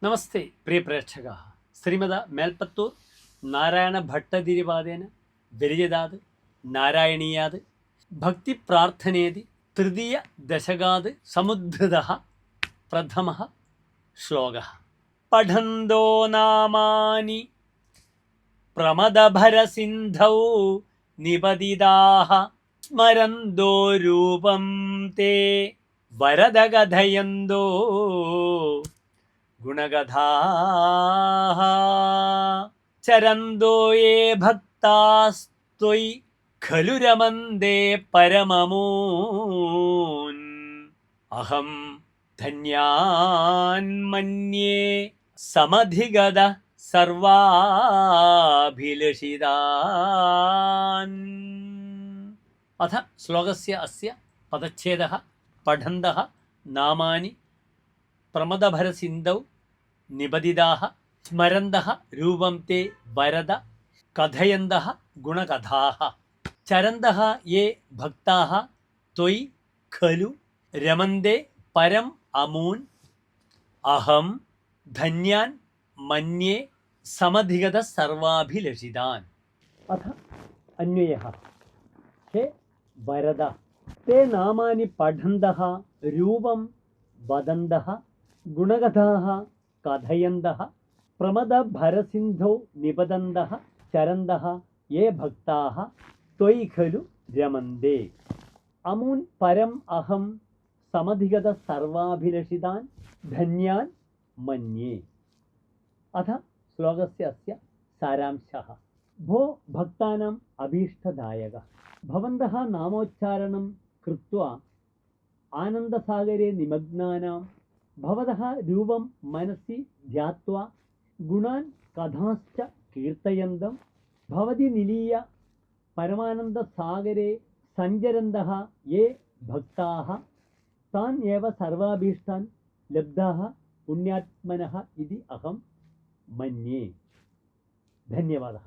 നമസ്തേ പ്രിയ പ്രേക്ഷക. ശ്രീമദ മേൽപ്പത്തൂർ നാരായണ ഭട്ടതിരിപാദേന വിരചിതാത് നാരായണീയാത് ഭക്തി പ്രാർത്ഥനേതി തൃതീയ ദശകാത് സമുദ്ധൃതഃ പ്രഥമഃ ശ്ലോകഃ. പഠന്തോ നാമാനി പ്രമദഭരസിന്ധൗ നിപതിതാഃ സ്മരന്തോ രൂപം തേ വരദകഥയന്തോ ഗുണകഥാഃ ചരന്തോ യേ ഭക്താസ്ത്വയി ഖലു രമന്തേ പരമമൂൻ അഹം ധന്യാൻ മന്യേ സമധിഗത സർവാഭിലഷിതാൻ. അഥ ശ്ലോകസ്യ അസ്യ പദച്ഛേദഃ പഠന്തഃ നാമാനി പ്രമദഭരസിന്ധൗ നിപതിതാഃ സ്മരന്തഃ രൂപം തേ വരദ കഥയന്തഃ ഗുണകഥാഃ ചരന്തഃ യേ ഭക്താഃ ത്വയി ഖലു രമന്തേ പരം അമൂൻ അഹം ധന്യാൻ മന്യേ സമധിഗത സർവാഭിലഷിതാൻ. അഥ അന്വയഃ. ഹേ വരദ, തേ നാമാനി പഠന്തഃ രൂപം വദന്തഃ ഗുണകഥാഃ കഥയന്തഃ പ്രമദഭരസിന്ധൗ നിപതന്തഃ ചരന്തഃ യേ ഭക്താഃ ത്വയി ഖലു രമന്തേ അമൂൻ പരം അഹം സമധിഗത സർവാഭിലഷിതാൻ ധന്യാൻ മന്യേ. അഥ ശ്ലോകസ്യ അസ്യ സാരാംശഃ. ഭോ ഭക്താനാം അഭീഷ്ടദായക, ഭവന്തഃ നാമോച്ചാരണം കൃത്വാ ആനന്ദസാഗരെ നിമഗ്നാനാം ഭവതഃ രൂപം മനസി ധ്യാത്വാ ഗുണാൻ കഥാശ്ച കീർത്തയന്തം ഭവതി നിലീയ പരമാനന്ദസാഗരെ സഞ്ചരന്തഃ യേ ഭക്താഃ താൻ ഏവ സർവാഭീഷ്ടാൻ ലബ്ധാഃ പുണ്യാത്മനഃ ഇതി അഹം മന്യേ. ധന്യവാദः.